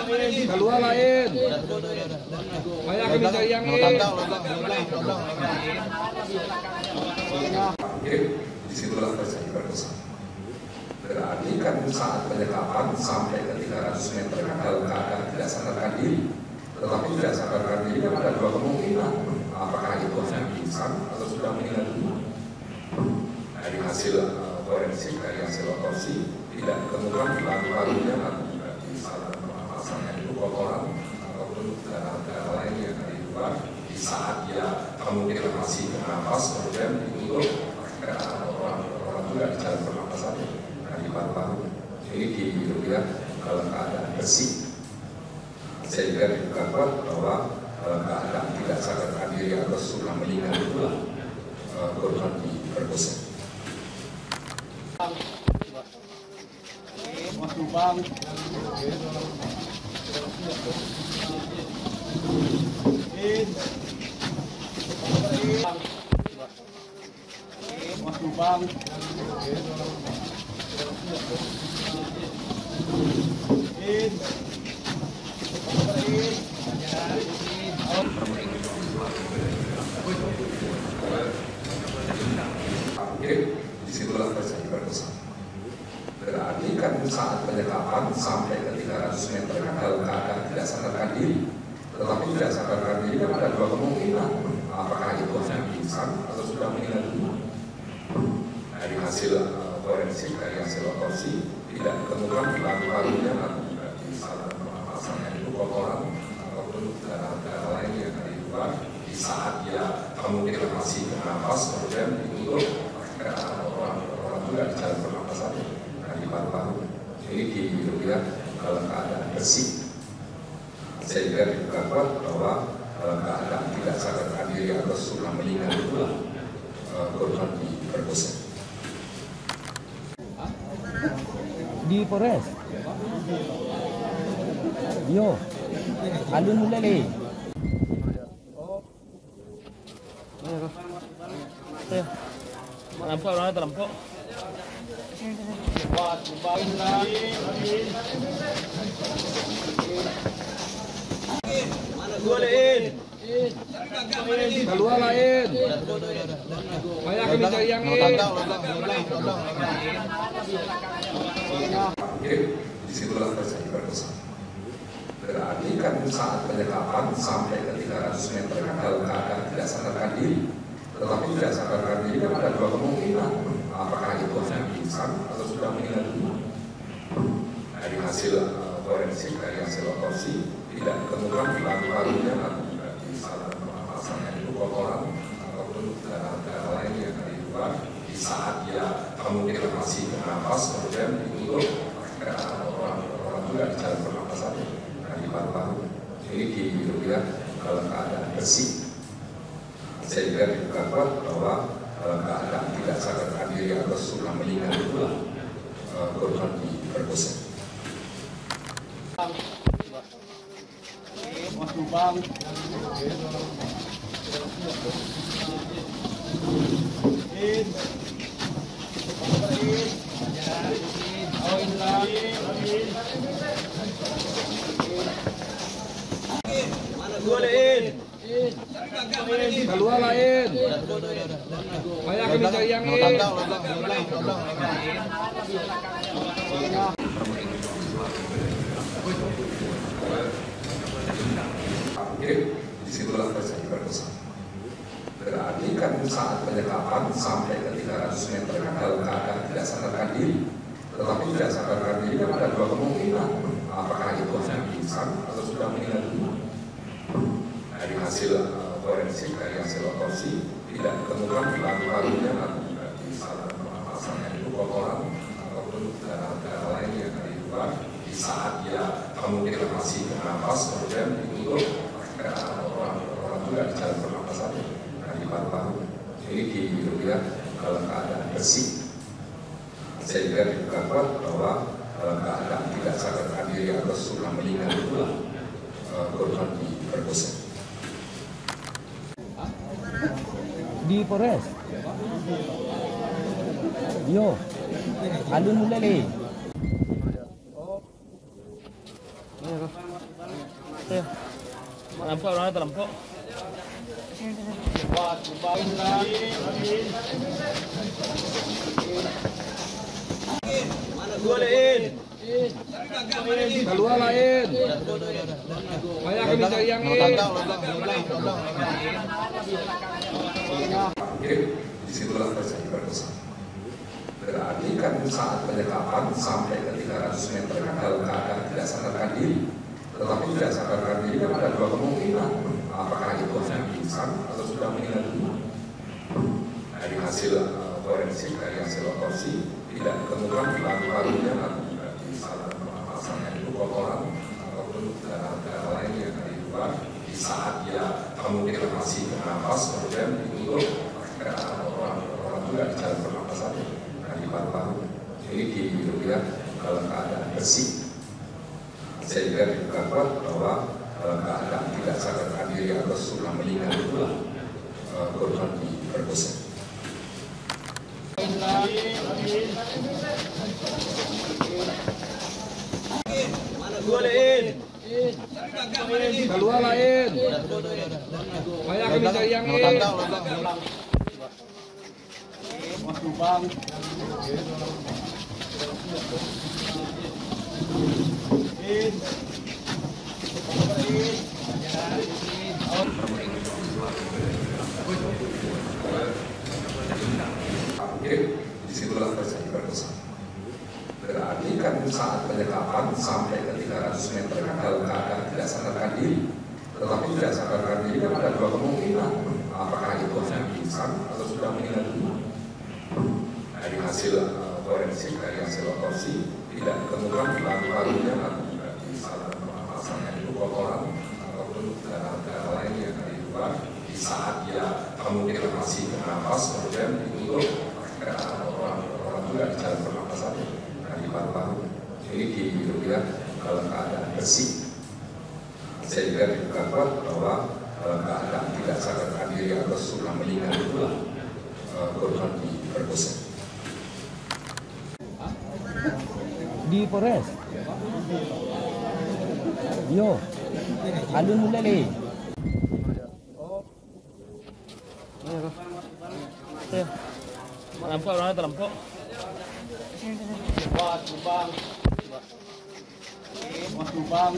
Keluar lain. Banyak yang dicari yang ini. Disitulah terjadi perkosaan. Berarti kan saat penyekapan sampai ke 300 meter dalam keadaan tidak sadarkan diri. Tetapi tidak sadarkan diri kan ada dua kemungkinan. Apakah itu hanya pingsan atau sudah meninggal dunia? Dari hasil forensik, dari hasil otopsi tidak ditemukan paru-parunya di salah pasalnya itu kotoran ataupun darah lain yang ada di luar di saat dia kemungkinan masih bernafas kemudian ditutup orang juga di jalan pernapasan dari paru-paru ini dilihat dalam keadaan bersih sehingga diduga kuat bahwa dalam keadaan tidak sadarkan diri atau sudah meninggal itulah korban diperkosa. Mas Lubang. Mas Lubang. Disitulah terjadi perkosaan. Berarti kan saat penyekapan sampai ke 300 meter dalam keadaan tidak sadarkan diri. Tetapi tidak sadarkan diri kan ada dua kemungkinan. Apakah itu hanya pingsan atau sudah meninggal dunia? Dari hasil forensik, dari hasil otopsi tidak ditemukan paru-parunya di salah pasalnya itu kotoran ataupun darah lain yang ada di luar di saat dia kemungkinan masih bernafas kemudian ditutup orang juga di jalan pernapasan dari paru-paru ini dilihat dalam keadaan bersih sehingga diduga kuat bahwa dalam keadaan tidak sadarkan diri atau sudah meninggal itulah korban diperkosa. Di Polres. Yo. Alun mulai le. Lampu orang itu lampu. Keluar lain. Banyak yang dicari yang ini. Disitulah terjadi perkosaan. Berarti kan saat penyekapan sampai ke 300 meter dalam keadaan tidak sadarkan diri. Tetapi tidak sadarkan diri kan ada dua kemungkinan. Apakah itu hanya pingsan atau sudah meninggal dunia? Dari hasil forensik, dari hasil otopsi tidak ditemukan paru-parunya di salah pasalnya itu kotoran ataupun darah lain yang ada di luar di saat dia kemungkinan masih bernafas kemudian ditutup orang juga di jalan pernapasan dari paru-paru ini dilihat dalam keadaan bersih sehingga diduga kuat bahwa dalam keadaan tidak sadarkan diri atau sudah meninggal itulah korban diperkosa. Mas Lubang. Keluar lain. Banyak yang dicari yang ini. Disitulah terjadi perkosaan. Berarti kan saat penyekapan sampai ke 300 meter dalam keadaan tidak sadarkan diri. Tetapi tidak sadarkan diri kan ada dua kemungkinan. Apakah itu hanya pingsan atau sudah meninggal dunia? Dari hasil forensik, dari hasil otopsi tidak ditemukan paru-parunya di salah pasalnya itu kotoran ataupun darah lain yang ada di luar di saat dia kemungkinan masih bernafas kemudian ditutup orang juga di jalan pernapasan dari paru-paru ini dilihat dalam keadaan bersih sehingga diduga kuat bahwa dalam keadaan tidak sadarkan diri atau sudah meninggal itulah korban diperkosa. Di Polres. Yo. Alun mulai le. orangnya dalam kok. Keluar lain. Banyak kami cari yang ini. Disitulah terjadi perkosaan. Berarti kan saat penyekapan sampai ke 300 meter kan dalam keadaan tidak sadarkan diri. Tetapi tidak sadarkan diri kan ada dua kemungkinan. Apakah itu hanya pingsan atau sudah meninggal dunia? Dari hasil forensik, dari hasil otopsi tidak ditemukan paru-parunya di salah pernapasannya itu kotoran ataupun darah lain yang dari luar di saat dia kemungkinan masih bernapas kemudian ditutup orang juga di jalan pernapasan dari paru-paru ini dilihat dalam keadaan bersih sehingga diduga kuat bahwa dalam keadaan tidak sadarkan diri atau sudah meninggal itulah korban diperkosa. Keluar lain. Banyak kami cari yang ini. Disitulah terjadi perkosaan. Berarti kan saat penyekapan sampai ke 300 meter kan dalam keadaan tidak sadarkan diri. Tetapi tidak sadarkan diri kan ada dua kemungkinan. Apakah itu hanya pingsan atau sudah meninggal dunia? Dari hasil forensik, dari hasil otopsi tidak ditemukan paru-parunya di salah pernapasannya itu kotoran ataupun darah lain yang dari luar di saat dia kemungkinan masih bernapas kemudian ditutup orang juga di jalan pernapasan dari paru-paru ini dilihat dalam keadaan bersih sehingga diduga kuat bahwa dalam keadaan tidak sadarkan diri atau sudah meninggal itulah korban diperkosa. Di Polres. Yo. Alun mula le. Dalam kok orangnya dalam kok. Lubang.